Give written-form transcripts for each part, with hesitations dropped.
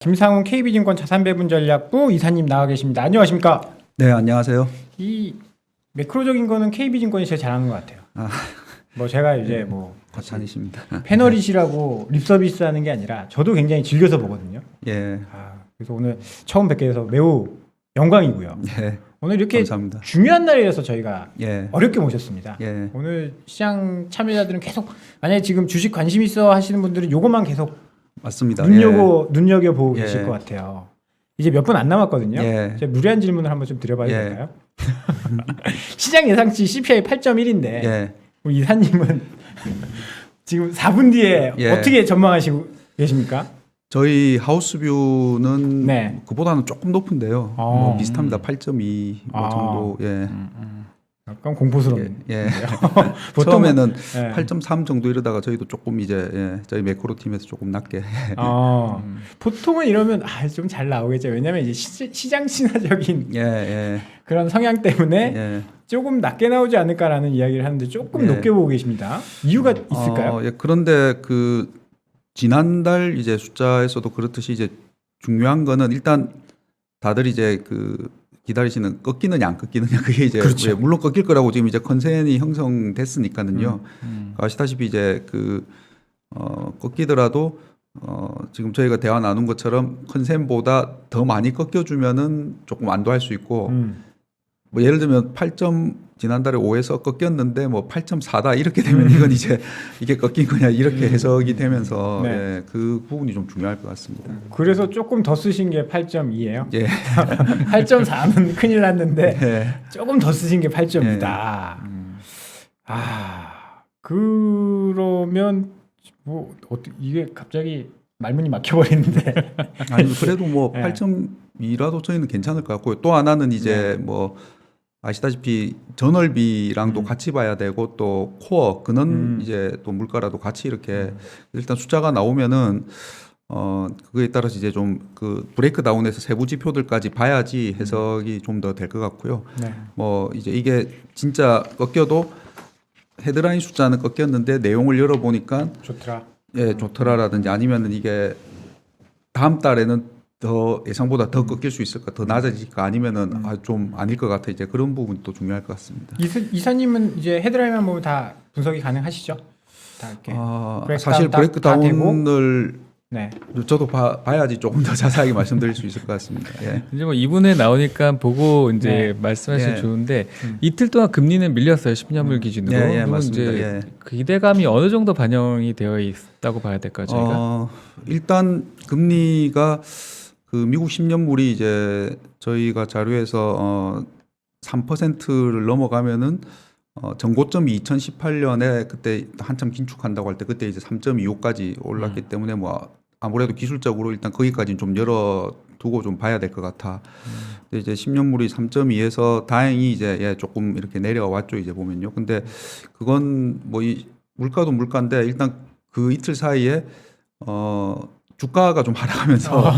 김상훈 KB증권 자산배분전략부 이사님 나와 계십니다. 안녕하십니까? 네, 안녕하세요. 이 매크로적인 거는 KB증권이 제일 잘하는 것 같아요. 뭐 제가 이제 뭐 과찬이십니다. 패널이시라고 립서비스하는 게 아니라 저도 굉장히 즐겨서 보거든요. 예. 그래서 오늘 처음 뵙게 돼서 매우 영광이고요. 예. 오늘 이렇게 감사합니다. 중요한 날이라서 저희가 예. 어렵게 모셨습니다. 예. 오늘 시장 참여자들은 계속 만약에 지금 주식 관심 있어 하시는 분들은 요것만 계속 맞습니다. 눈여겨보고 예. 계실 것 같아요. 이제 몇 분 안 남았거든요. 예. 제가 무리한 질문을 한번 좀 드려봐도 예. 될까요? 시장 예상치 CPI 8.1인데 예. 우리 이사님은 지금 4분 뒤에 예. 어떻게 전망하시고 계십니까? 저희 하우스뷰는 네. 그보다는 조금 높은데요. 뭐 비슷합니다. 8.2 뭐 정도. 예. 약간 공포스러운. 예. 보통은- 처음에는 예. 8.3 정도 이러다가 저희도 조금 이제 저희 매크로 팀에서 조금 낮게. 보통은 이러면 좀 잘 나오겠죠. 왜냐하면 이제 시장 친화적인 예. 그런 성향 때문에 예. 조금 낮게 나오지 않을까라는 이야기를 하는데 조금 예. 높게 보고 계십니다. 이유가 있을까요? 예. 그런데 그 지난달 이제 숫자에서도 그렇듯이 이제 중요한 거는 일단 다들 이제 그 기다리시는 꺾이느냐 안 꺾이느냐 그게 이제 그렇죠. 물론 꺾일 거라고 지금 이제 컨센이 형성됐으니까는요. 아시다시피 이제 그 꺾이더라도 지금 저희가 대화 나눈 것처럼 컨센보다 더 많이 꺾여주면은 조금 안도할 수 있고 뭐 예를 들면 8점 지난달에 5에서 꺾였는데 뭐 8.4다 이렇게 되면 이건 이제 이게 꺾인 거냐 이렇게 해석이 되면서 네. 예, 그 부분이 좀 중요할 것 같습니다. 그래서 조금 더 쓰신 게 8.2예요. 예. 8.4는 큰일 났는데 예. 조금 더 쓰신 게 8.2다. 그러면 뭐 이게 갑자기 말문이 막혀버리는데. 아니 그래도 뭐 예. 8.2라도 저희는 괜찮을 것 같고요. 또 하나는 이제 뭐 아시다시피 전월비랑도 같이 봐야 되고 또 코어 그는 이제 또 물가라도 같이 이렇게 일단 숫자가 나오면은 그거에 따라서 이제 좀 그 브레이크 다운해서 세부 지표들까지 봐야지 해석이 좀 더 될 것 같고요. 네. 뭐 이제 이게 진짜 꺾여도 헤드라인 숫자는 꺾였는데 내용을 열어보니까 좋더라. 예 좋더라라든지 아니면은 이게 다음 달에는 더 예상보다 더 꺾일 수 있을까 더 낮아질까 아니면은 좀 아닐 것 같아 이제 그런 부분이 또 중요할 것 같습니다. 이사님은 이제 헤드라인만 보면 다 분석이 가능하시죠? 다 이렇게. 사실 다 브레이크 되고? 다운을 네. 저도 봐야지 조금 더 자세하게 말씀드릴 수 있을 것 같습니다. 예. 이제 뭐 2분에 나오니까 보고 이제 말씀하시면 예. 좋은데 이틀 동안 금리는 밀렸어요. 10년물 기준으로. 예, 그러면 맞습니다. 이제 예. 그 기대감이 어느 정도 반영이 되어 있다고 봐야 될까요, 저희가? 일단 금리가 그 미국 10년물이 이제 저희가 자료에서 3%를 넘어가면은 전고점이 2018년에 그때 한참 긴축한다고 할 때 그때 이제 3.25까지 올랐기 때문에 뭐 아무래도 기술적으로 일단 거기까지는 좀 열어두고 좀 봐야 될 것 같아. 근데 이제 10년물이 3.2에서 다행히 이제 조금 이렇게 내려왔죠 이제 보면요. 근데 그건 뭐 이 물가도 물가인데 일단 그 이틀 사이에 주가가 좀 하락하면서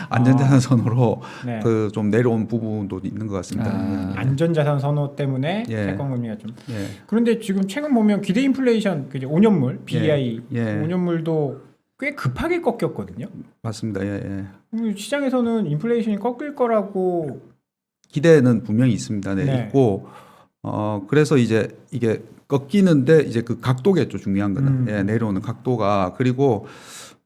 안전자산 선호로 네. 그 좀 내려온 부분도 있는 것 같습니다. 안전자산 선호 때문에 예. 채권금리가 좀. 예. 그런데 지금 최근 보면 기대 인플레이션 그 이제 5년물 BI 예. 5년물도 꽤 급하게 꺾였거든요. 맞습니다. 예. 시장에서는 인플레이션이 꺾일 거라고. 기대는 분명히 있습니다. 네, 네. 있고 그래서 이제 이게 꺾이는데 이제 그 각도겠죠 중요한 거는 내려오는 각도가 그리고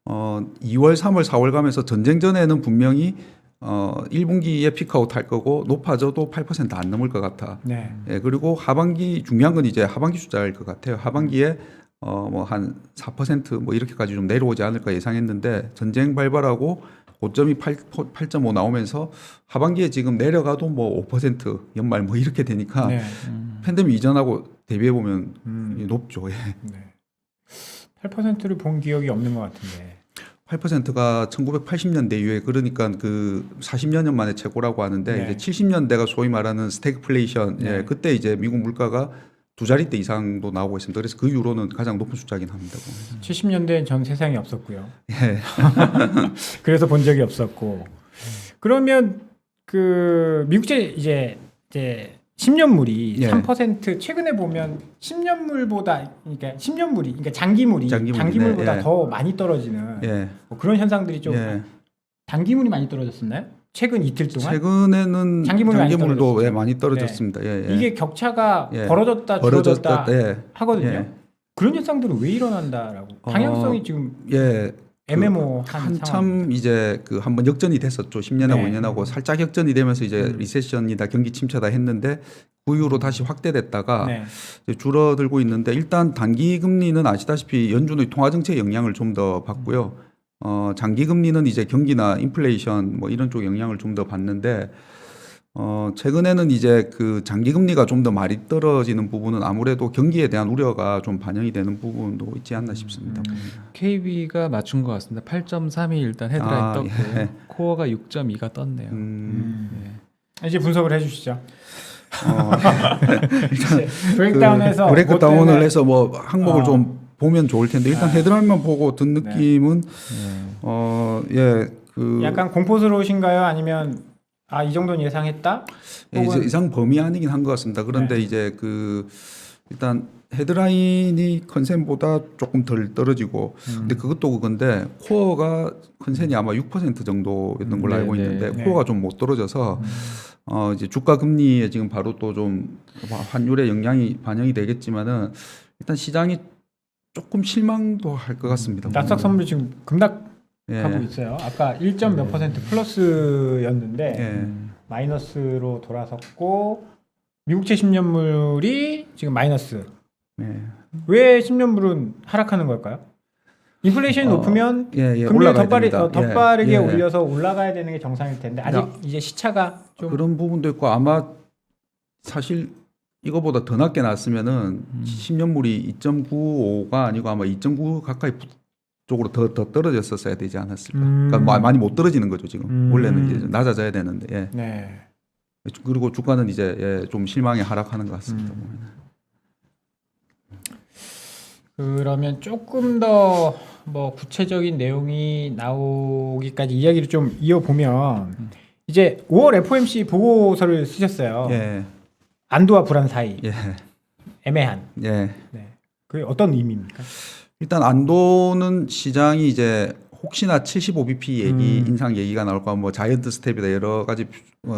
2월, 3월, 4월 가면서 전쟁 전에는 분명히 1분기에 피크아웃 할 거고 높아져도 8%안 넘을 것 같아. 네. 예, 그리고 하반기 중요한 건 이제 하반기 숫자일 것 같아요. 하반기에 뭐 한 4%뭐 이렇게까지 좀 내려오지 않을까 예상했는데 전쟁 발발하고 고점이 8.5 나오면서 하반기에 지금 내려가도 뭐 5% 연말 뭐 이렇게 되니까 네. 팬데믹 이전하고 대비해 보면 높죠. 예. 네. 8%를 본 기억이 없는 것 같은데. 8%가 1980년대 이후에 그러니까 그 40년 만에 최고라고 하는데 네. 이제 70년대가 소위 말하는 스태그플레이션 네. 그때 이제 미국 물가가 두 자릿대 이상도 나오고 있습니다. 그래서 그 이후로는 가장 높은 숫자긴 합니다. 70년대엔 전 세상에 없었고요. 예. 그래서 본 적이 없었고. 그러면 그 미국제 이제 10년물이 예. 3% 최근에 보면 10년물보다 그러니까 장기물이 장기물이, 단기물보다 네, 예. 더 많이 떨어지는 예. 뭐 그런 현상들이 좀 예. 단기물이 많이 떨어졌었나요? 최근 이틀 동안? 최근에는 장기물이 많이 장기물도 떨어졌어요. 많이 떨어졌습니다. 예, 예. 이게 격차가 예. 벌어졌다 줄어들다 예. 하거든요. 예. 그런 현상들은 왜 일어난다라고? 방향성이 지금 예. 애매모호한 한참 상황입니다. 이제 그 한번 역전이 됐었죠. 10년하고 네. 5년하고 살짝 역전이 되면서 이제 리세션이다 경기 침체다 했는데 그 이후로 다시 확대됐다가 네. 이제 줄어들고 있는데 일단 단기 금리는 아시다시피 연준의 통화 정책 영향을 좀 더 받고요. 장기 금리는 이제 경기나 인플레이션 뭐 이런 쪽 영향을 좀 더 받는데 최근에는 이제 그 장기 금리가 좀 더 많이 떨어지는 부분은 아무래도 경기에 대한 우려가 좀 반영이 되는 부분도 있지 않나 싶습니다. KB가 맞춘 것 같습니다. 8.3이 일단 헤드라인 아, 떴고요. 예. 코어가 6.2가 떴네요. 이제 분석을 해주시죠. 네. 브레이크다운해서 브레이크다운을 해서 뭐 항목을 좀 보면 좋을 텐데 일단 아. 헤드라인만 보고 든 느낌은 약간 공포스러우신가요? 아니면 이 정도는 예상했다? 이제 이상 범위 아니긴 한 것 같습니다. 그런데 네. 이제 그 일단 헤드라인이 컨센보다 조금 덜 떨어지고 근데 그것도 그건데 코어가 컨센이 아마 6% 정도였던 걸로 알고 네, 있는데 네. 코어가 좀 못 떨어져서 이제 주가 금리에 지금 바로 또 좀 환율의 영향이 반영이 되겠지만은 일단 시장이 조금 실망도 할 것 같습니다. 나스닥 선물이 지금 급락하고 예. 있어요. 아까 1. 몇 퍼센트 플러스였는데 예. 마이너스로 돌아섰고 미국채 10년물이 지금 마이너스. 예. 왜 10년물은 하락하는 걸까요? 인플레이션이 높으면 예, 예. 금리를 올라가야 더 됩니다. 빠르게 예. 올려서 올라가야 되는 게 정상일 텐데 아직 야. 이제 시차가 좀 그런 부분도 있고 아마 사실 이거보다 더 낮게 났으면은 10년물이 2.95가 아니고 아마 2.9 가까이 쪽으로 더 떨어졌었어야 되지 않았을까. 그러니까 많이 못 떨어지는 거죠 지금. 원래는 이제 좀 낮아져야 되는데. 예. 네. 그리고 주가는 이제 좀 실망에 하락하는 것 같습니다. 그러면 조금 더 뭐 구체적인 내용이 나오기까지 이야기를 좀 이어보면 이제 5월 FOMC 보고서를 쓰셨어요. 예. 안도와 불안 사이 예. 애매한. 예. 네. 그게 어떤 의미입니까? 일단 안도는 시장이 이제 혹시나 75bp 얘기 인상 얘기가 나올까 뭐 자이언트 스텝이다 여러 가지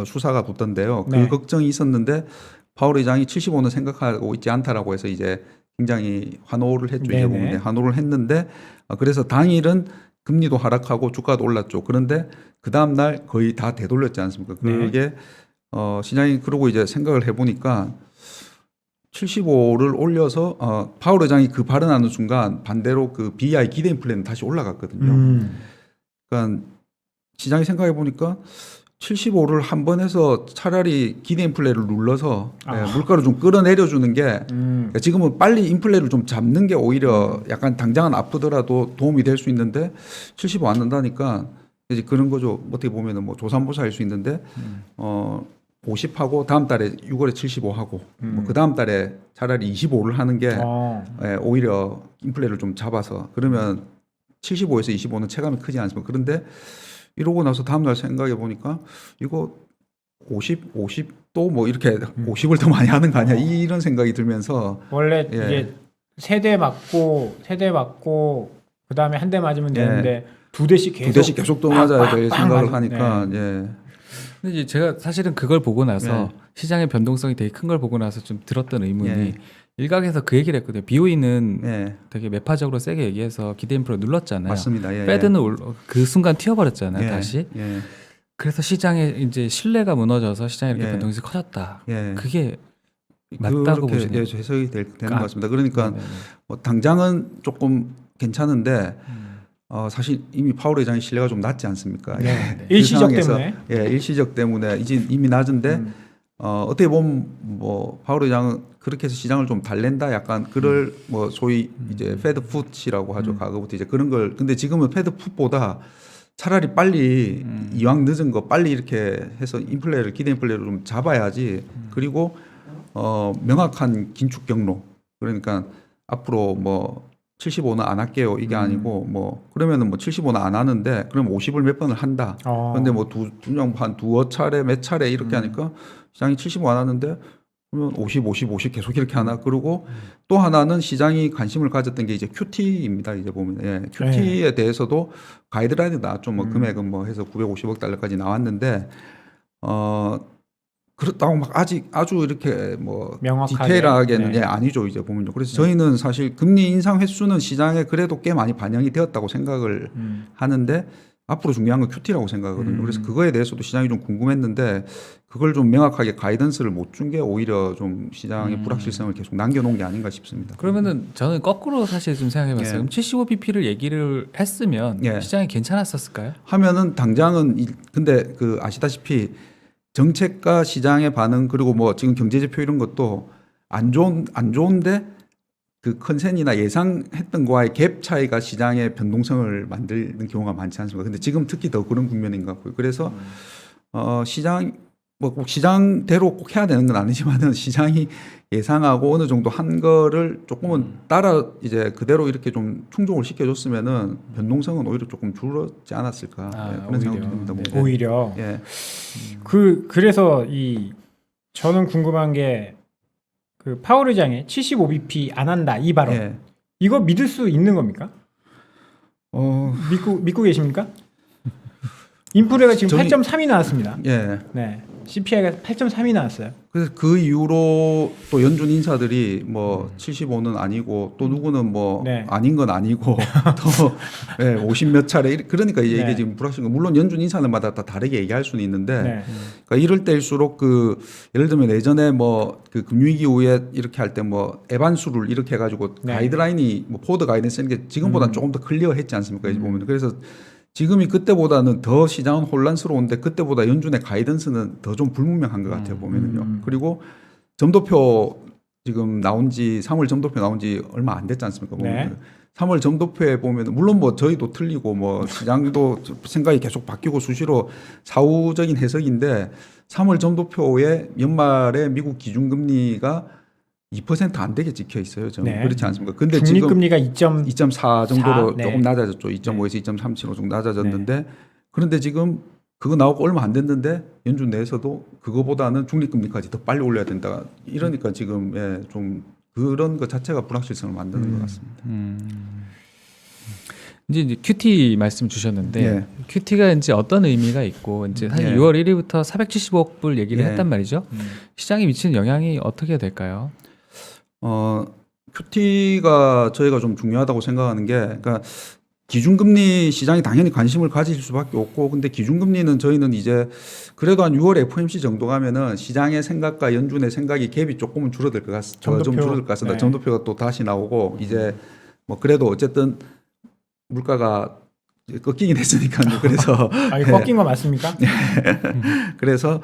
수사가 붙던데요. 그 네. 걱정이 있었는데 파월 의장이 75는 생각하고 있지 않다라고 해서 이제 굉장히 환호를 했죠. 네네. 이 부분에 환호를 했는데 그래서 당일은 금리도 하락하고 주가도 올랐죠. 그런데 그 다음 날 거의 다 되돌렸지 않습니까? 그게 시장이 그러고 이제 생각을 해보니까 75를 올려서 파월 의장이 그 발언하는 순간 반대로 그 BI 기대 인플레는 다시 올라갔거든요. 그러니까 시장이 생각해 보니까 75를 한 번 해서 차라리 기대 인플레를 눌러서 물가를 좀 끌어내려 주는 게 그러니까 지금은 빨리 인플레를 좀 잡는 게 오히려 약간 당장은 아프더라도 도움이 될 수 있는데 75 안 난다니까 이제 그런 거죠. 어떻게 보면은 뭐 조삼모사일 수 있는데 50하고 다음 달에 6월에 75하고 그 다음 달에 차라리 25를 하는 게 오히려 인플레를 좀 잡아서 그러면 75에서 25는 체감이 크지 않습니까? 그런데 이러고 나서 다음 날 생각해 보니까 이거 50도 뭐 이렇게 50을 더 많이 하는 거 아니야? 이런 생각이 들면서 원래 이게 세대 맞고 그 다음에 한 대 맞으면 되는데 두 대씩 계속 또 맞아야 될 생각을 하니까 네. 근데 이제 제가 사실은 그걸 보고 나서 네. 시장의 변동성이 되게 큰 걸 보고 나서 좀 들었던 의문이 일각에서 그 얘기를 했거든요. BOE는 되게 매파적으로 세게 얘기해서 기대 인플레 눌렀잖아요. 맞습니다. 패드는 그 순간 튀어버렸잖아요. 예. 다시. 예. 그래서 시장에 이제 신뢰가 무너져서 시장이 이렇게 예. 변동성이 커졌다. 예. 그게 맞다고 그렇게 보시나요? 해석이 되는 것 같습니다. 그러니까 네네. 뭐 당장은 조금 괜찮은데 사실 이미 파월 의장의 신뢰가 좀 낮지 않습니까? 네. 그 일시적 상황에서, 때문에. 일시적 때문에 이제 이미 낮은데 어떻게 보면 뭐 파월 의장은 그렇게 해서 시장을 좀 달랜다 약간 그럴 뭐 소위 이제 패드 풋이라고 하죠. 과거부터 이제 그런 걸 근데 지금은 패드 풋보다 차라리 빨리 이왕 늦은 거 빨리 이렇게 해서 인플레를 기대 인플레를 좀 잡아야지. 그리고 명확한 긴축 경로. 그러니까 앞으로 뭐 75는 안 할게요. 이게 아니고 뭐 그러면은 뭐 75는 안 하는데 그럼 50을 몇 번을 한다. 그런데 뭐 한 두어 차례 몇 차례 이렇게 하니까 시장이 75 안 하는데 그러면 50, 50, 50 계속 이렇게 하나. 그리고 또 하나는 시장이 관심을 가졌던 게 이제 QT입니다. 이제 보면 예, QT에 대해서도 가이드라인이 나왔죠. 뭐 금액은 뭐 해서 950억 달러까지 나왔는데 그렇다고 막 아직 아주 이렇게 뭐 명확하게. 디테일하게는 네. 예, 아니죠. 이제 보면요. 그래서 저희는 사실 금리 인상 횟수는 시장에 그래도 꽤 많이 반영이 되었다고 생각을 하는데 앞으로 중요한 건 QT라고 생각하거든요. 그래서 그거에 대해서도 시장이 좀 궁금했는데 그걸 좀 명확하게 가이던스를 못 준 게 오히려 좀 시장의 불확실성을 계속 남겨놓은 게 아닌가 싶습니다. 그러면은 저는 거꾸로 사실 좀 생각해봤어요. 예. 그럼 75bp를 얘기를 했으면 예. 시장이 괜찮았었을까요? 하면은 당장은 근데 그 아시다시피 정책과 시장의 반응 그리고 뭐 지금 경제지표 이런 것도 안 좋은데 그 컨센이나 예상했던 거와의 갭 차이가 시장의 변동성을 만드는 경우가 많지 않습니까? 근데 지금 특히 더 그런 국면인 것 같고요. 그래서 시장 뭐 꼭 시장대로 꼭 해야 되는 건 아니지만은 시장이 예상하고 어느 정도 한 거를 조금은 따라 이제 그대로 이렇게 좀 충족을 시켜줬으면은 변동성은 오히려 조금 줄었지 않았을까 예, 그런 생각이 듭니다. 네. 오히려 예. 그래서 저는 궁금한 게 그 파월 의장의 75bp 안 한다 이 발언 예. 이거 믿을 수 있는 겁니까? 믿고 계십니까? 인플레가 지금 저희- 8.3이 나왔습니다. 예. 네, CPI가 8.3이 나왔어요. 그래서 그 이후로 또 연준 인사들이 뭐 75는 아니고 또 누구는 뭐 네. 아닌 건 아니고 또 50 몇 차례 그러니까 이제 네. 이게 지금 불확실한 거 물론 연준 인사들마다 다 다르게 얘기할 수는 있는데 네. 그러니까 이럴 때일수록 그 예를 들면 예전에 뭐 그 금융위기 이후에 이렇게 할 때 뭐 에반수를 이렇게 해가지고 네. 가이드라인이 뭐 포드 가이드라인 쓰는 게 지금보다는 조금 더 클리어했지 않습니까? 이제 보면 그래서 지금이 그때보다는 더 시장은 혼란스러운데 그때보다 연준의 가이던스는 더 좀 불분명한 것 같아요 보면은요. 그리고 점도표 지금 나온 지 3월 점도표 나온 지 얼마 안 됐지 않습니까? 보면 네. 3월 점도표에 보면 물론 뭐 저희도 틀리고 뭐 시장도 생각이 계속 바뀌고 수시로 사후적인 해석인데 3월 점도표에 연말에 미국 기준금리가 2%안 되게 찍혀 있어요. 저는 네. 그렇지 않습니까? 근데 지금 중립금리가 2점 2.4 정도로 네. 조금 낮아졌죠. 2.5에서 2.37로 조금 낮아졌는데 네. 그런데 지금 그거 나오고 얼마 안 됐는데 연준 내에서도 그거보다는 중립금리까지 더 빨리 올려야 된다. 이러니까 지금 예, 좀 그런 것 자체가 불확실성을 만드는 것 같습니다. 이제 QT 말씀 주셨는데 예. QT가 이제 어떤 의미가 있고 이제 사실 예. 6월 1일부터 470억 불 얘기를 예. 했단 말이죠. 시장에 미치는 영향이 어떻게 될까요? QT가 저희가 좀 중요하다고 생각하는 게, 그러니까 기준금리 시장이 당연히 관심을 가질 수밖에 없고, 근데 기준금리는 저희는 이제 그래도 한 6월 FOMC 정도 가면은 시장의 생각과 연준의 생각이 갭이 조금은 줄어들 것 같습니다. 좀 점도표. 줄어들 것 같습니다. 네. 점도표가 또 다시 나오고 이제 뭐 그래도 어쨌든 물가가 꺾이긴 했으니까요. 그래서 아, 이거 꺾인 거 맞습니까? 그래서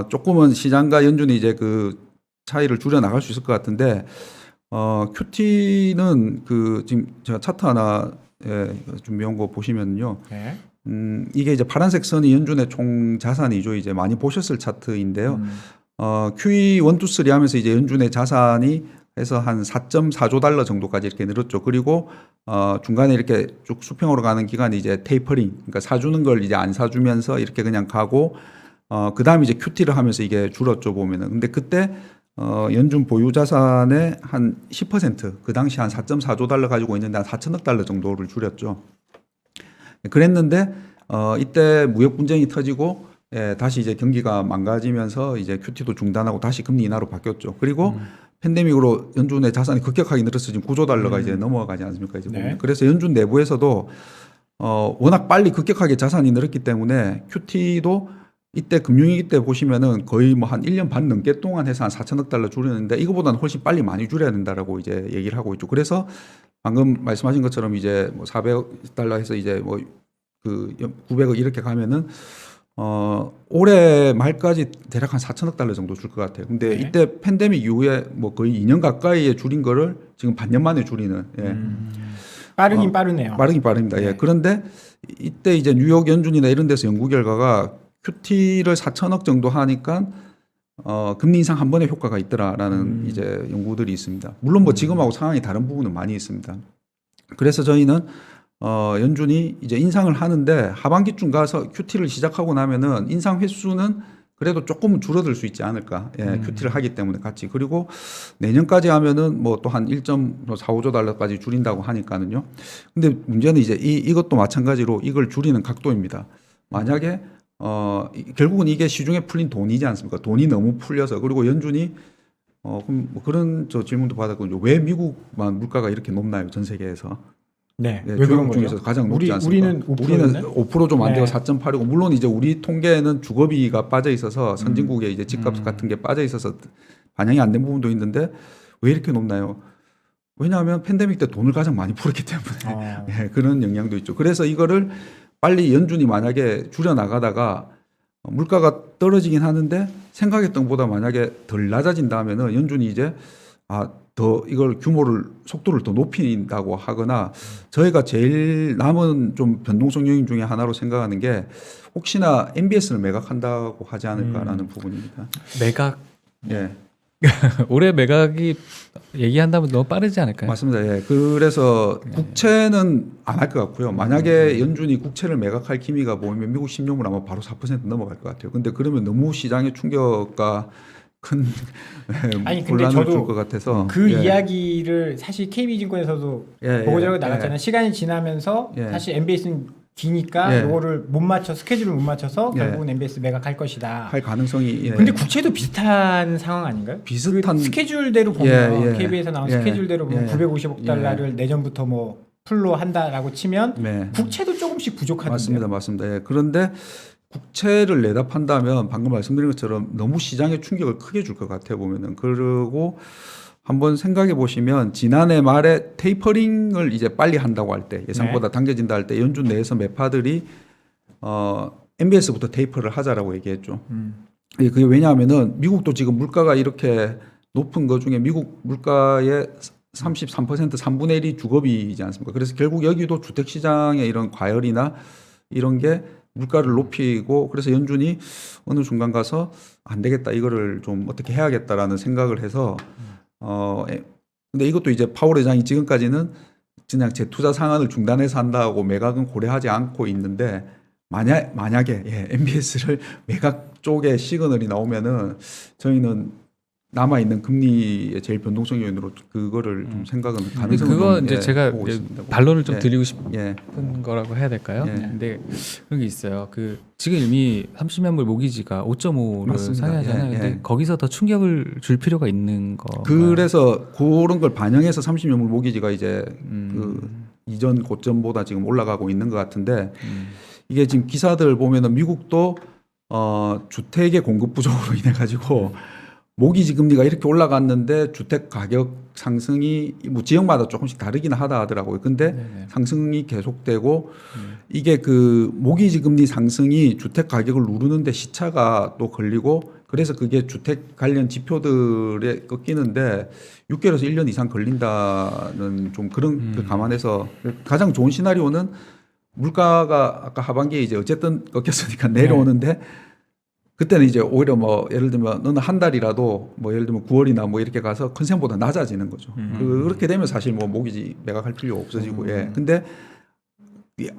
조금은 시장과 연준이 이제 그 차이를 줄여 나갈 수 있을 것 같은데 QT는 그 지금 제가 차트 하나 준비한 거 보시면요. 네. 이게 이제 파란색 선이 연준의 총 자산이죠. 이제 많이 보셨을 차트인데요. QE 1, 2, 3 하면서 이제 연준의 자산이 해서 한 4.4조 달러 정도까지 이렇게 늘었죠. 그리고 중간에 이렇게 쭉 수평으로 가는 기간이 이제 테이퍼링, 그러니까 사주는 걸 이제 안 사주면서 이렇게 그냥 가고 그 다음에 이제 QT를 하면서 이게 줄었죠 보면은. 근데 그때 연준 보유 자산의 한 10%, 그 당시 한 4.4조 달러 가지고 있는데 한 4천억 달러 정도를 줄였죠. 그랬는데 이때 무역 분쟁이 터지고 다시 이제 경기가 망가지면서 이제 QT도 중단하고 다시 금리 인하로 바뀌었죠. 그리고 팬데믹으로 연준의 자산이 급격하게 늘어서 지금 9조 달러가 이제 넘어가지 않습니까? 이제 보면. 네. 그래서 연준 내부에서도 워낙 빨리 급격하게 자산이 늘었기 때문에 QT도 이때 금융위기 때 보시면은 거의 뭐 한 1년 반 넘게 동안 해서 한 4천억 달러 줄였는데 이거보다는 훨씬 빨리 많이 줄여야 된다라고 이제 얘기를 하고 있죠. 그래서 방금 말씀하신 것처럼 이제 뭐 400억 달러 해서 이제 뭐 그 900억 이렇게 가면은 올해 말까지 대략 한 4천억 달러 정도 줄 것 같아요. 근데 네. 이때 팬데믹 이후에 뭐 거의 2년 가까이에 줄인 거를 지금 반년 만에 줄이는 빠르긴 빠르네요. 빠르긴 빠릅니다. 네. 예. 그런데 이때 이제 뉴욕 연준이나 이런 데서 연구 결과가 QT를 4천억 정도 하니까 금리 인상 한 번에 효과가 있더라라는 이제 연구들이 있습니다. 물론 뭐 지금하고 상황이 다른 부분은 많이 있습니다. 그래서 저희는 연준이 이제 인상을 하는데 하반기쯤 가서 QT를 시작하고 나면은 인상 횟수는 그래도 조금은 줄어들 수 있지 않을까. 예, QT를 하기 때문에 같이. 그리고 내년까지 하면은 뭐 또 한 1.45조 달러까지 줄인다고 하니까는요. 근데 문제는 이제 이것도 마찬가지로 이걸 줄이는 각도입니다. 만약에 결국은 이게 시중에 풀린 돈이지 않습니까? 돈이 너무 풀려서. 그리고 연준이 그럼 뭐 그런 질문도 받았거든요. 왜 미국만 물가가 이렇게 높나요? 전 세계에서. 네. 네, 왜 그런 주요 거죠? 중에서 가장 높지 않습니까? 우리는 5%. 우리는 5% 좀 안 되고 네. 4.8이고 물론 이제 우리 통계에는 주거비가 빠져 있어서 선진국의 이제 집값 같은 게 빠져 있어서 반영이 안 된 부분도 있는데 왜 이렇게 높나요? 왜냐하면 팬데믹 때 돈을 가장 많이 풀었기 때문에 예, 그런 영향도 있죠. 그래서 이거를 빨리 연준이 만약에 줄여 나가다가 물가가 떨어지긴 하는데 생각했던 것보다 만약에 덜 낮아진다면은 연준이 이제 더 이걸 속도를 더 높인다고 하거나 저희가 제일 남은 좀 변동성 요인 중에 하나로 생각하는 게 혹시나 MBS를 매각한다고 하지 않을까라는 부분입니다. 매각 예. 올해 매각이 얘기한다면 너무 빠르지 않을까요? 맞습니다. 예. 그래서 국채는 안 할 것 같고요. 만약에 연준이 국채를 매각할 기미가 보이면 미국 10년물 아마 바로 4% 넘어갈 것 같아요. 근데 그러면 너무 시장의 충격과 큰 아니, 근데 곤란을 저도 줄 것 같아서 그 예. 이야기를 사실 KB증권에서도 예, 보고자료 예, 나갔잖아요. 시간이 지나면서 예. 사실 MBS는 기니까 예. 이거를 못 맞춰 스케줄을 못 맞춰서 예. 결국은 MBS 매각할 것이다. 할 가능성이 예. 근데 국채도 비슷한 상황 아닌가요? 비슷한 그 스케줄대로 보면 예, 예. KB에서 나온 예. 스케줄대로 보면 예. 950억 달러를 내년부터 뭐 풀로 한다라고 치면 네. 국채도 조금씩 부족하던데요. 맞습니다. 맞습니다. 예. 그런데 국채를 내다 판다면 방금 말씀드린 것처럼 너무 시장에 충격을 크게 줄 것 같아요. 보면은. 그리고 한번 생각해 보시면 지난해 말에 테이퍼링을 이제 빨리 한다고 할 때 예상보다 당겨진다 할 때 연준 내에서 매파들이 MBS부터 테이퍼를 하자라고 얘기했죠. 예, 그게 왜냐하면은 미국도 지금 물가가 이렇게 높은 것 중에 미국 물가의 33% 3분의 1이 주거비이지 않습니까? 그래서 결국 여기도 주택시장의 이런 과열이나 이런 게 물가를 높이고 그래서 연준이 어느 순간 가서 안 되겠다 이거를 좀 어떻게 해야겠다라는 생각을 해서 근데 이것도 이제 파월 의장이 지금까지는 그냥 재투자 상한을 중단해서 한다고 매각은 고려하지 않고 있는데 만약에 MBS를 매각 쪽에 시그널이 나오면은 저희는 남아 있는 금리의 제일 변동성 요인으로 그거를 좀 생각은 가능성은 그거 좀, 이제 제가 보고 있습니다. 반론을 좀 예. 드리고 싶은 예. 거라고 해야 될까요? 예. 근데 그런 게 있어요. 그 지금 이미 30년물 모기지가 5.5를 맞습니다. 상회하잖아요. 예, 근데 예. 거기서 더 충격을 줄 필요가 있는 거. 그래서 그런 걸 반영해서 30년물 모기지가 이제 그 이전 고점보다 지금 올라가고 있는 것 같은데 이게 지금 기사들 보면은 미국도 주택의 공급 부족으로 인해 가지고 모기지 금리가 이렇게 올라갔는데 주택 가격 상승이 뭐 지역마다 조금씩 다르긴 하다 하더라고요. 근데 네네. 상승이 계속되고 이게 그 모기지 금리 상승이 주택 가격을 누르는데 시차가 또 걸리고 그래서 그게 주택 관련 지표들에 꺾이는데 6개월에서 1년 이상 걸린다는 좀 그런 그 감안해서 가장 좋은 시나리오는 물가가 아까 하반기에 이제 어쨌든 꺾였으니까 내려오는데 그때는 이제 오히려 뭐 예를 들면 너는 한 달이라도 뭐 예를 들면 9월이나 뭐 이렇게 가서 컨센보다 낮아지는 거죠. 그렇게 되면 사실 뭐 모기지 매각할 필요 없어지고 예. 근데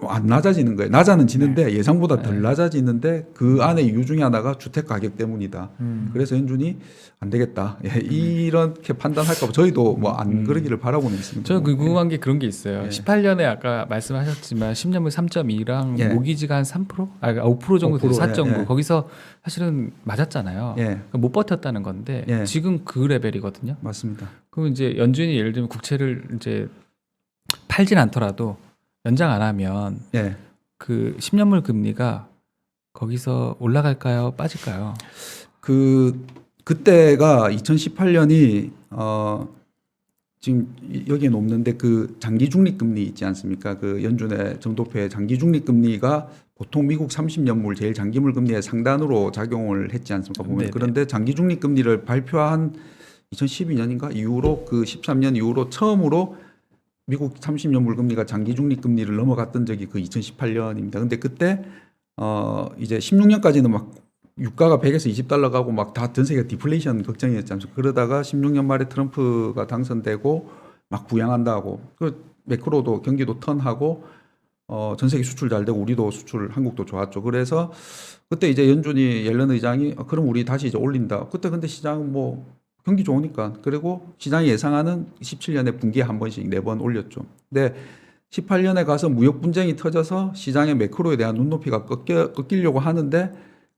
안 낮아지는 거예요. 낮아는 지는데 예상보다 덜 낮아지는데 그 안에 이유 중에 하나가 주택 가격 때문이다. 그래서 연준이 안 되겠다. 예, 이렇게 판단할까 봐 저희도 뭐 안 그러기를 바라고는 있습니다. 저 궁금한 게 그런 게 있어요. 예. 18년에 아까 말씀하셨지만 10년물 3.2랑 예. 모기지가 한 3%? 5% 정도 돼서 5%, 4.9. 예. 거기서 사실은 맞았잖아요. 예. 그러니까 못 버텼다는 건데 예. 지금 그 레벨이거든요. 맞습니다. 그럼 이제 연준이 예를 들면 국채를 이제 팔진 않더라도 연장 안 하면 예. 그 10년물 금리가 거기서 올라갈까요? 빠질까요? 그때가 2018년이 지금 여기에 없는데 그 장기 중립 금리 있지 않습니까? 그 연준의 정도표의 장기 중립 금리가 보통 미국 30년물 제일 장기물 금리의 상단으로 작용을 했지 않습니까? 보면 네네. 그런데 장기 중립 금리를 발표한 2012년인가 이후로 그 13년 이후로 처음으로 미국 30년물 금리가 장기 중립 금리를 넘어갔던 적이 그 2018년입니다. 근데 그때 이제 16년까지는 막 유가가 100에서 20달러 가고 막 다 전 세계가 디플레이션 걱정이었지 않습니까? 그러다가 16년 말에 트럼프가 당선되고 막 부양한다고 그 매크로도 경기도 턴하고 전 세계 수출 잘 되고 우리도 수출 한국도 좋았죠. 그래서 그때 이제 연준이 옐런 의장이 그럼 우리 다시 이제 올린다. 그때 근데 시장 뭐 경기 좋으니까 그리고 시장이 예상하는 17년에 분기에 한 번씩 4번 올렸죠. 근데 18년에 가서 무역 분쟁이 터져서 시장의 매크로에 대한 눈높이가 꺾이려고 하는데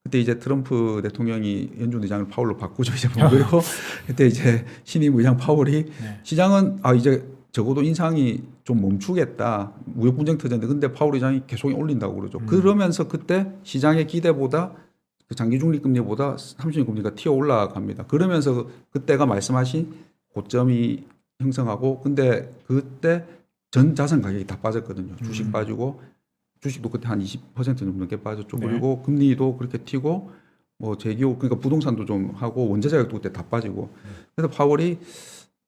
그때 이제 트럼프 대통령이 연준 의장을 파월로 바꾸죠. 이제 그리고 그때 이제 신임 의장 파월이 네. 시장은 이제 적어도 인상이 좀 멈추겠다. 무역 분쟁 터졌는데 근데 파월 의장이 계속 올린다고 그러죠. 그러면서 그때 시장의 기대보다 그 장기 중립 금리보다 30년 금리가 튀어 올라갑니다. 그러면서 그때가 말씀하신 고점이 형성하고 근데 그때 전 자산 가격이 다 빠졌거든요. 주식 빠지고 주식도 그때 한 20% 정도 넘게 빠졌죠. 네. 그리고 금리도 그렇게 튀고 뭐 제기업 그러니까 부동산도 좀 하고 원자재 가격도 그때 다 빠지고 그래서 파월이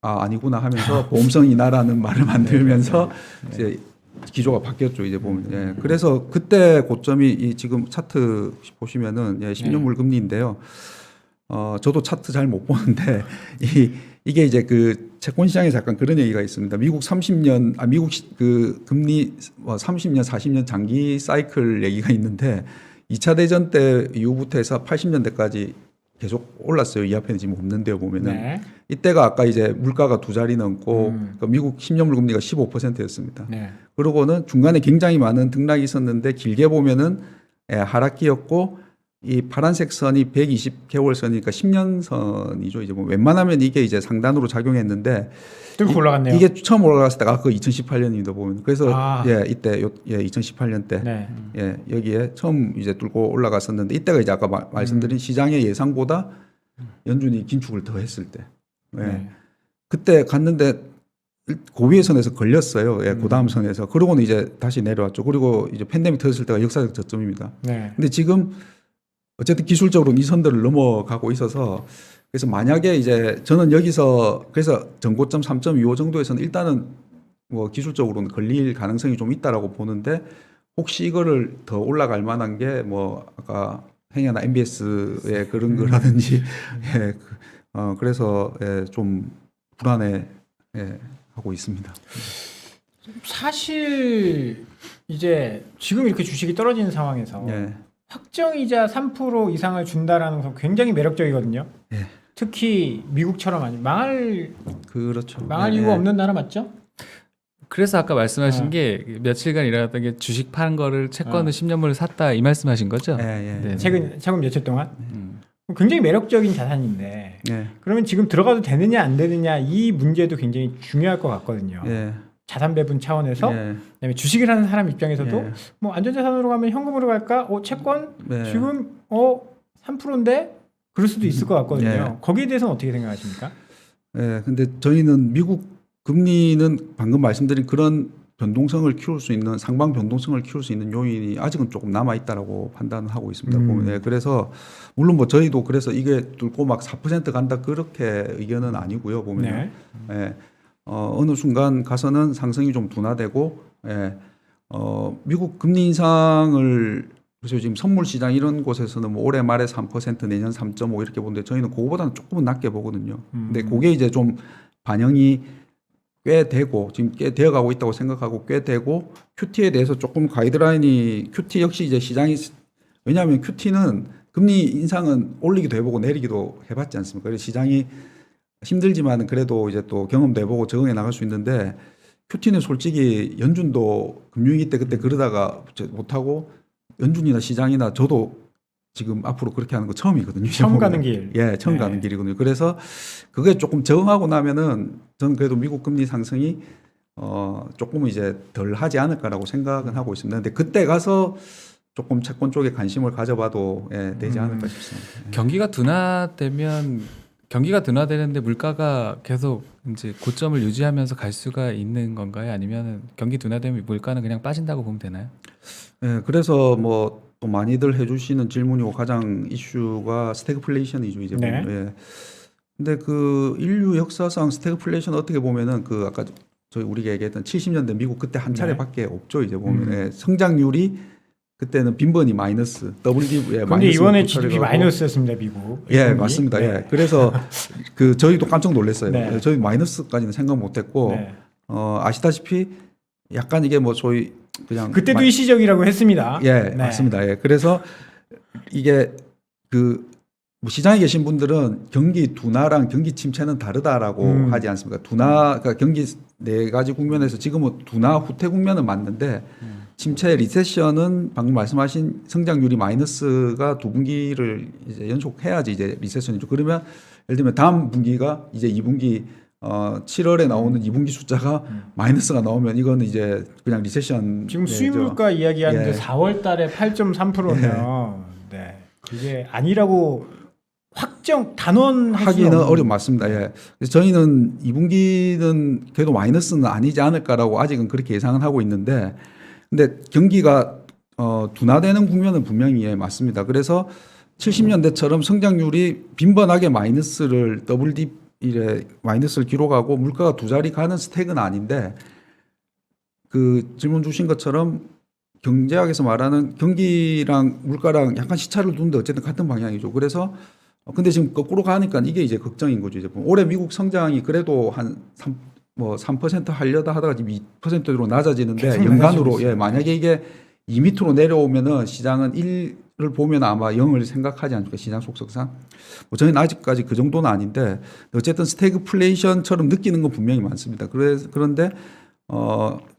아니구나 하면서 보험성 인하라는 말을 만들면서 이제 기조가 바뀌었죠. 이제 보면 예. 그래서 그때 고점이 이 지금 차트 보시면은 10년물 금리인데요. 저도 차트 잘 못 보는데 이게 이제 그 채권 시장에서 약간 그런 얘기가 있습니다. 미국 30년 그 금리 30년 40년 장기 사이클 얘기가 있는데 2차 대전 때 이후부터 해서 80년대까지 계속 올랐어요. 이 앞에는 지금 없는데요, 보면은. 네. 이때가 아까 이제 물가가 2자리 넘고 그러니까 미국 10년물 금리가 15%였습니다. 네. 그러고는 중간에 굉장히 많은 등락이 있었는데 길게 보면은 하락기였고 이 파란색 선이 120개월 선이니까 10년 선이죠. 이제 뭐 웬만하면 이게 이제 상단으로 작용했는데 뚫고 올라갔네요. 이게 처음 올라갔을 때가 그 2018년입니다 보면. 그래서 이때 2018년 때 네. 여기에 처음 이제 뚫고 올라갔었는데 이때가 이제 아까 말씀드린 시장의 예상보다 연준이 긴축을 더 했을 때. 네. 그때 갔는데 고위의 선에서 걸렸어요. 그 다음 선에서. 그러고는 이제 다시 내려왔죠. 그리고 이제 팬데믹 터졌을 때가 역사적 저점입니다. 네. 근데 지금 어쨌든 기술적으로 이 선들을 넘어가고 있어서 그래서 만약에 이제 저는 여기서 그래서 전고점 3.25 정도에서는 일단은 뭐 기술적으로는 걸릴 가능성이 좀 있다라고 보는데 혹시 이거를 더 올라갈 만한 게 뭐 아까 행여나 MBS의 그런 거라든지 그래서 좀 불안해 하고 있습니다. 사실 이제 지금 이렇게 주식이 떨어지는 상황에서 확정이자 3% 이상을 준다라는 건 굉장히 매력적이거든요. 특히 미국처럼 망할 이유가 없는 나라 맞죠? 그래서 아까 말씀하신 게 며칠간 일어났던 게 주식 파는 거를 채권을 10년물을 샀다 이 말씀하신 거죠? 네. 최근 며칠 동안 굉장히 매력적인 자산인데 그러면 지금 들어가도 되느냐 안 되느냐 이 문제도 굉장히 중요할 것 같거든요. 자산 배분 차원에서 그다음에 주식을 하는 사람 입장에서도 뭐 안전자산으로 가면 현금으로 갈까? 채권 지금 3%인데 그럴 수도 있을 것 같거든요. 거기에 대해서는 어떻게 생각하십니까? 근데 저희는 미국 금리는 방금 말씀드린 그런 변동성을 키울 수 있는 상방 변동성을 키울 수 있는 요인이 아직은 조금 남아 있다라고 판단을 하고 있습니다. 보면 그래서 물론 뭐 저희도 그래서 이게 뚫고 막 4% 간다 그렇게 의견은 아니고요. 보면 어느 순간 가서는 상승이 좀 둔화되고 미국 금리 인상을 그래서 지금 선물 시장 이런 곳에서는 뭐 올해 말에 3% 내년 3.5 이렇게 보는데 저희는 그거보다는 조금은 낮게 보거든요. 근데 그게 이제 좀 반영이 꽤 되고 지금 꽤 되어가고 있다고 생각하고 꽤 되고 QT에 대해서 조금 가이드라인이 QT 역시 이제 시장이 왜냐하면 QT는 금리 인상은 올리기도 해보고 내리기도 해봤지 않습니까? 그래서 시장이 힘들지만 그래도 이제 또 경험도 해보고 적응해 나갈 수 있는데 QT는 솔직히 연준도 금융위기 때 그때 그러다가 못하고 연준이나 시장이나 저도 지금 앞으로 그렇게 하는 거 처음이거든요. 처음 가는 길. 처음 가는 길이거든요. 그래서 그게 조금 적응하고 나면은 저는 그래도 미국 금리 상승이 조금은 이제 덜 하지 않을까라고 생각은 하고 있습니다. 근데 그때 가서 조금 채권 쪽에 관심을 가져봐도 되지 않을까 싶습니다. 경기가 둔화되는데 물가가 계속 이제 고점을 유지하면서 갈 수가 있는 건가요? 아니면 경기 둔화되면 물가는 그냥 빠진다고 보면 되나요? 그래서 뭐 또 많이들 해주시는 질문이고 가장 이슈가 스태그플레이션이죠 이제 보면. 근데 그 인류 역사상 스태그플레이션 어떻게 보면은 그 아까 저희 우리가 얘기했던 70년대 미국 그때 한 차례밖에 없죠 이제 보면. 성장률이 그때는 빈번히 마이너스, WDV에 근데 이번에 GDP 마이너스였습니다, 미국. 맞습니다. 그래서 그 저희도 깜짝 놀랐어요. 저희 마이너스까지는 생각 못했고 아시다시피 약간 이게 뭐 소위 그냥 그때도 일시적이라고 했습니다. 예, 네. 맞습니다. 예. 그래서 이게 뭐 시장에 계신 분들은 경기 둔화랑 경기 침체는 다르다라고 하지 않습니까? 그러니까 경기 네 가지 국면에서 지금은 둔화 후퇴 국면은 맞는데 침체 리세션은 방금 말씀하신 성장률이 마이너스가 두 분기를 이제 연속해야지 이제 리세션이죠. 그러면 예를 들면 다음 분기가 이제 2분기 7월에 나오는 2분기 숫자가 마이너스가 나오면 이거는 이제 그냥 리세션. 지금 수입물가 이야기하는데 예. 4월 달에 8.3%면 네. 그게 아니라고 하기는 어려운 맞습니다. 예. 그래서 저희는 2분기는 그래도 마이너스는 아니지 않을까라고 아직은 그렇게 예상은 하고 있는데, 근데 경기가 둔화되는 국면은 분명히 예, 맞습니다. 그래서 70년대처럼 성장률이 빈번하게 마이너스를 마이너스를 기록하고 물가가 두 자리 가는 스택은 아닌데, 그 질문 주신 것처럼 경제학에서 말하는 경기랑 물가랑 약간 시차를 두는데 어쨌든 같은 방향이죠. 그래서 근데 지금 거꾸로 가니까 이게 이제 걱정인 거죠. 이제 올해 미국 성장이 그래도 한 3% 하려다 하다가 지금 2%로 낮아지는데 연간으로 예, 만약에 이게 2밑으로 내려오면은 시장은 1을 보면 아마 0을 생각하지 않습니까? 시장 속성상. 뭐 저희는 아직까지 그 정도는 아닌데 어쨌든 스태그플레이션처럼 느끼는 건 분명히 많습니다. 그런데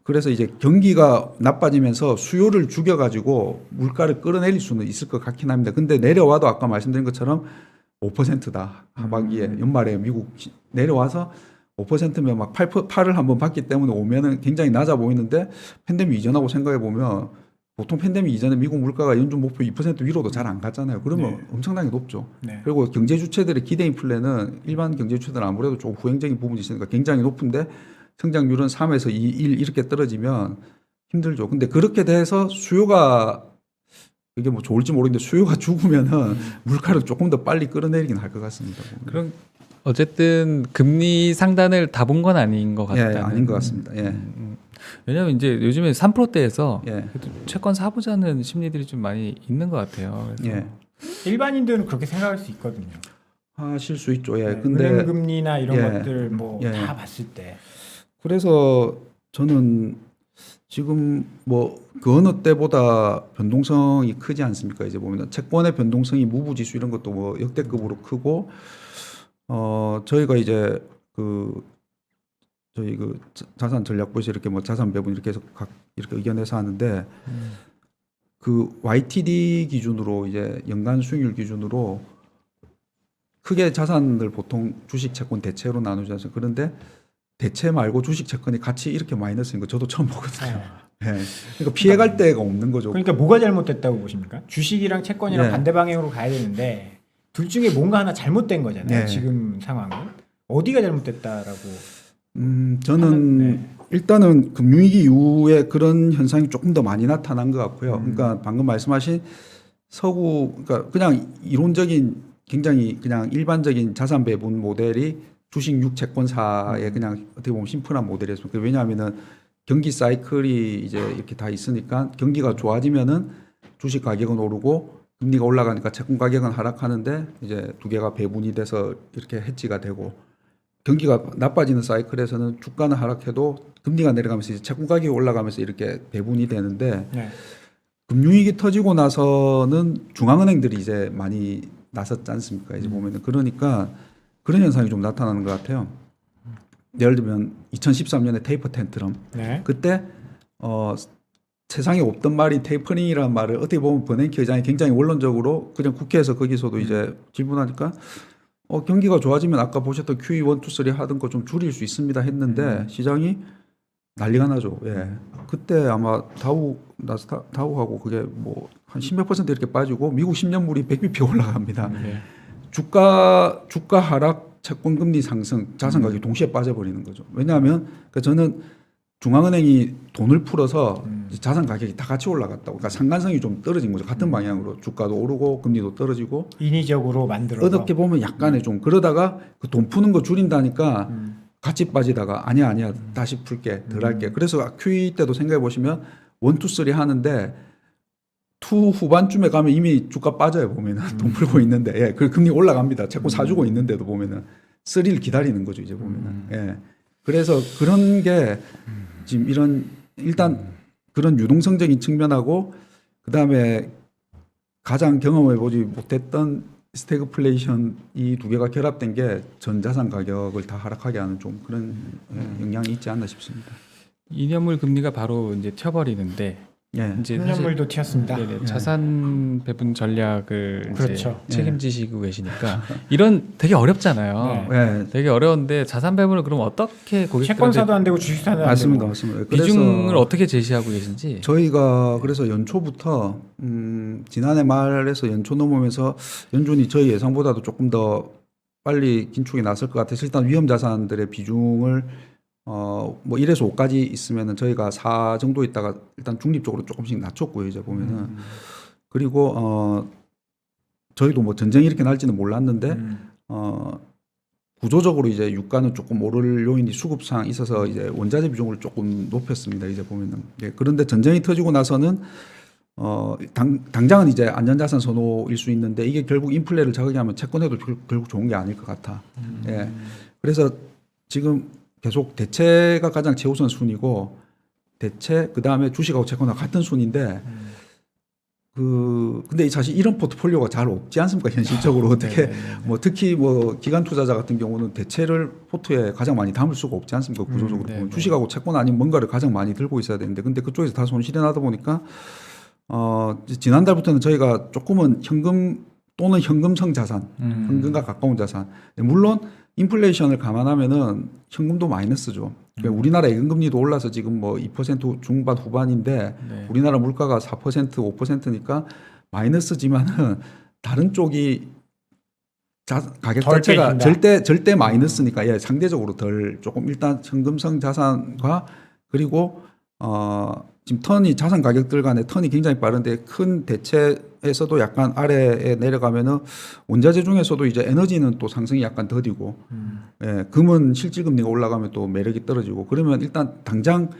그래서 이제 경기가 나빠지면서 수요를 죽여가지고 물가를 끌어내릴 수는 있을 것 같긴 합니다. 근데 내려와도 아까 말씀드린 것처럼 5%다. 하반기에 연말에 미국 내려와서 5%면 막 8을 한번 받기 때문에 오면은 굉장히 낮아 보이는데 팬데믹 이전하고 생각해 보면 보통 팬데믹 이전에 미국 물가가 연준 목표 2% 위로도 잘 안 갔잖아요. 그러면 네. 엄청나게 높죠. 네. 그리고 경제 주체들의 기대 인플레는 일반 경제 주체들은 아무래도 좀 후행적인 부분이 있으니까 굉장히 높은데 성장률은 3에서 2, 1 이렇게 떨어지면 힘들죠. 근데 그렇게 돼서 수요가 이게 뭐 좋을지 모르겠는데 수요가 죽으면은 물가를 조금 더 빨리 끌어내리긴 할 것 같습니다. 그럼 어쨌든 금리 상단을 다 본 건 아닌 것 예, 같다는. 아닌 것 같습니다. 예. 왜냐하면 이제 요즘에 3%대에서 예. 채권 사보자는 심리들이 좀 많이 있는 것 같아요. 그래서 예. 일반인들은 그렇게 생각할 수 있거든요. 하실 수 있죠. 예. 네, 근데 은행 금리나 이런 예. 것들 뭐 예. 다 봤을 때 그래서 저는 지금 뭐 그 어느 때보다 변동성이 크지 않습니까? 이제 보면 채권의 변동성이 무부지수 이런 것도 뭐 역대급으로 크고 저희가 이제 저희 자산 전략부에서 이렇게 뭐 자산 배분 이렇게 해서 각 이렇게 의견내서 하는데 그 YTD 기준으로 이제 연간 수익률 기준으로 크게 자산을 보통 주식, 채권, 대체로 나누지 않습니까? 그런데 대체 말고 주식, 채권이 같이 이렇게 마이너스인 거 저도 처음 보거든요. 예. 그러니까 피해갈 데가 없는 거죠. 그러니까 뭐가 잘못됐다고 보십니까? 주식이랑 채권이랑 네. 반대 방향으로 가야 되는데 둘 중에 뭔가 하나 잘못된 거잖아요. 네. 지금 상황은 어디가 잘못됐다라고? 저는 네. 일단은 금융위기 이후에 그런 현상이 조금 더 많이 나타난 것 같고요. 그러니까 방금 말씀하신 그러니까 그냥 이론적인 굉장히 그냥 일반적인 자산 배분 모델이 주식 6채권사의 그냥 어떻게 보면 심플한 모델이었습니다. 왜냐하면은 경기 사이클이 이제 이렇게 다 있으니까 경기가 좋아지면은 주식 가격은 오르고 금리가 올라가니까 채권 가격은 하락하는데 이제 두 개가 배분이 돼서 이렇게 해지가 되고 경기가 나빠지는 사이클에서는 주가는 하락해도 금리가 내려가면서 이제 채권 가격이 올라가면서 이렇게 배분이 되는데 네. 금융위기 터지고 나서는 중앙은행들이 이제 많이 나섰지 않습니까? 이제 보면은 그러니까 그런 현상이 좀 나타나는 것 같아요. 예를 들면 2013년에 테이퍼 텐트럼 네. 그때 세상에 없던 말이 테이퍼링이라는 말을 어떻게 보면 버냉키 의장이 굉장히 원론적으로 그냥 국회에서 거기서도 이제 질문하니까 경기가 좋아지면 아까 보셨던 QE 1, 2, 3 하던 거 좀 줄일 수 있습니다 했는데 시장이 난리가 나죠. 예. 그때 아마 다우하고 그게 뭐 한 10몇 % 이렇게 빠지고 미국 10년물이 100bp 올라갑니다. 네. 주가 하락, 채권 금리 상승, 자산 가격이 동시에 빠져버리는 거죠. 왜냐하면 저는 중앙은행이 돈을 풀어서 자산 가격이 다 같이 올라갔다고. 그러니까 상관성이 좀 떨어진 거죠. 같은 방향으로 주가도 오르고 금리도 떨어지고. 인위적으로 만들어서 어떻게 보면 약간의 좀 그러다가 그 돈 푸는 거 줄인다니까 같이 빠지다가 아니야 다시 풀게 덜 할게. 그래서 QE 때도 생각해 보시면 1, 2, 3 하는데 2 후반쯤에 가면 이미 주가 빠져요. 보면은 돈 풀고 있는데 예, 그 금리 올라갑니다. 채권 사주고 있는데도 보면은 3를 기다리는 거죠. 이제 보면은 예. 그래서 그런 게 지금 이런 일단 그런 유동성적인 측면하고 그다음에 가장 경험해보지 못했던 스태그플레이션 이 두 개가 결합된 게 전 자산 가격을 다 하락하게 하는 좀 그런 영향이 있지 않나 싶습니다. 2년물 금리가 바로 이제 튀어버리는데 예. 이제 3년물도 튀었습니다. 네네, 자산 배분 전략을 그렇죠. 이제 책임지시고 계시니까 이런 되게 어렵잖아요. 네. 되게 어려운데 자산 배분을 그럼 어떻게 채권사도 안 되고 주식사도 안 맞습니다, 되고. 맞습니다. 비중을 그래서 어떻게 제시하고 계신지. 저희가 그래서 연초부터 지난해 말에서 연초 넘으면서 연준이 저희 예상보다도 조금 더 빨리 긴축이 났을 것 같아서 일단 위험 자산들의 비중을 뭐 1에서 5까지 있으면은 저희가 4 정도 있다가 일단 중립적으로 조금씩 낮췄고요, 이제 보면은. 그리고 저희도 뭐 전쟁이 이렇게 날지는 몰랐는데 구조적으로 이제 유가는 조금 오를 요인이 수급상 있어서 이제 원자재 비중을 조금 높였습니다, 이제 보면은. 예, 그런데 전쟁이 터지고 나서는 당장은 이제 안전자산 선호일 수 있는데 이게 결국 인플레를 자극하면 채권에도 결국 좋은 게 아닐 것 같아. 예. 그래서 지금 계속 대체가 가장 최우선 순위고 대체 그다음에 주식하고 채권하고 같은 순인데 근데 사실 이런 포트폴리오가 잘 없지 않습니까? 현실적으로 어떻게 뭐 특히 뭐 기관 투자자 같은 경우는 대체를 포트에 가장 많이 담을 수가 없지 않습니까? 구조적으로 보면 주식하고 채권 아니면 뭔가를 가장 많이 들고 있어야 되는데 근데 그쪽에서 다 손실이 나다 보니까 지난달부터는 저희가 조금은 현금 또는 현금성 자산, 현금과 가까운 자산. 물론 인플레이션을 감안하면은 현금도 마이너스죠. 그러니까 우리나라 예금금리도 올라서 지금 뭐 2% 중반 후반인데 우리나라 물가가 4%, 5%니까 마이너스지만은 다른 쪽이 가격 자체가 절대 마이너스니까 예, 상대적으로 덜 조금 일단 현금성 자산과 그리고 지금 턴이 자산 가격들 간의 턴이 굉장히 빠른데 큰 대체에서도 약간 아래에 내려가면은 원자재 중에서도 이제 에너지는 또 상승이 약간 더디고 예, 금은 실질금리가 올라가면 또 매력이 떨어지고 그러면 일단 당장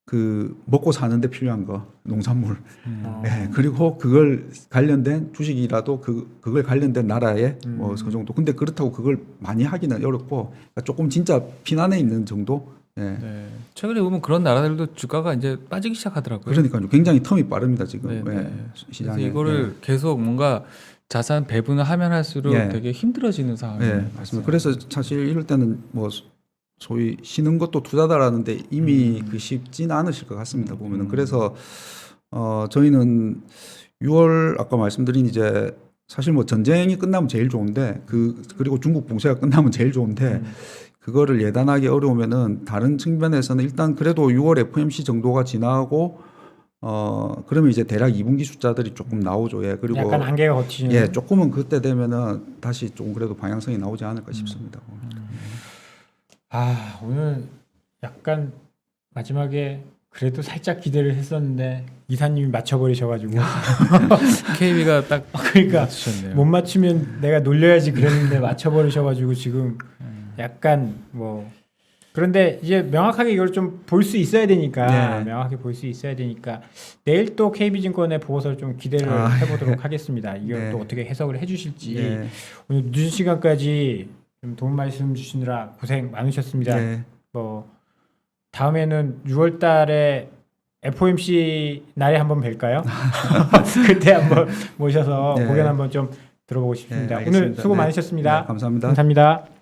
그 먹고 사는데 필요한 거 농산물 예, 그리고 그걸 관련된 주식이라도 그걸 관련된 나라에 뭐 그 정도 근데 그렇다고 그걸 많이 하기는 어렵고 그러니까 조금 진짜 피난에 있는 정도 예. 네. 최근에 보면 그런 나라들도 주가가 이제 빠지기 시작하더라고요. 그러니까요. 굉장히 텀이 빠릅니다 지금. 네, 네. 시장에. 그래서 이거를 계속 뭔가 자산 배분을 하면 할수록 되게 힘들어지는 상황이에요. 네, 맞습니다. 그래서 사실 이럴 때는 뭐 소위 쉬는 것도 투자다라는데 이미 그 쉽진 않으실 것 같습니다. 보면은 그래서 저희는 6월 아까 말씀드린 이제 사실 뭐 전쟁이 끝나면 제일 좋은데 그리고 중국 봉쇄가 끝나면 제일 좋은데. 그거를 예단하기 어려우면은 다른 측면에서는 일단 그래도 6월 FOMC 정도가 지나고 그러면 이제 대략 2분기 숫자들이 조금 나오죠. 예. 그리고 약간 안개가 걷히는. 예, 조금은 그때 되면은 다시 좀 그래도 방향성이 나오지 않을까 싶습니다. 오늘 약간 마지막에 그래도 살짝 기대를 했었는데 이사님이 맞춰버리셔가지고 KB가 딱 그러니까 맞추셨네요. 못 맞추면 내가 놀려야지 그랬는데 맞춰버리셔가지고 지금 약간 뭐 그런데 이제 명확하게 이걸 좀 볼 수 있어야 되니까 명확하게 볼 수 있어야 되니까 내일 또 KB증권의 보고서를 좀 기대를 해보도록 하겠습니다. 이걸 또 어떻게 해석을 해주실지 오늘 늦은 시간까지 좀 도움 말씀 주시느라 고생 많으셨습니다. 뭐 다음에는 6월달에 FOMC 날에 한번 뵐까요? 그때 한번 모셔서 고견 한번 좀 들어보고 싶습니다. 오늘 수고 많으셨습니다. 감사합니다. 감사합니다.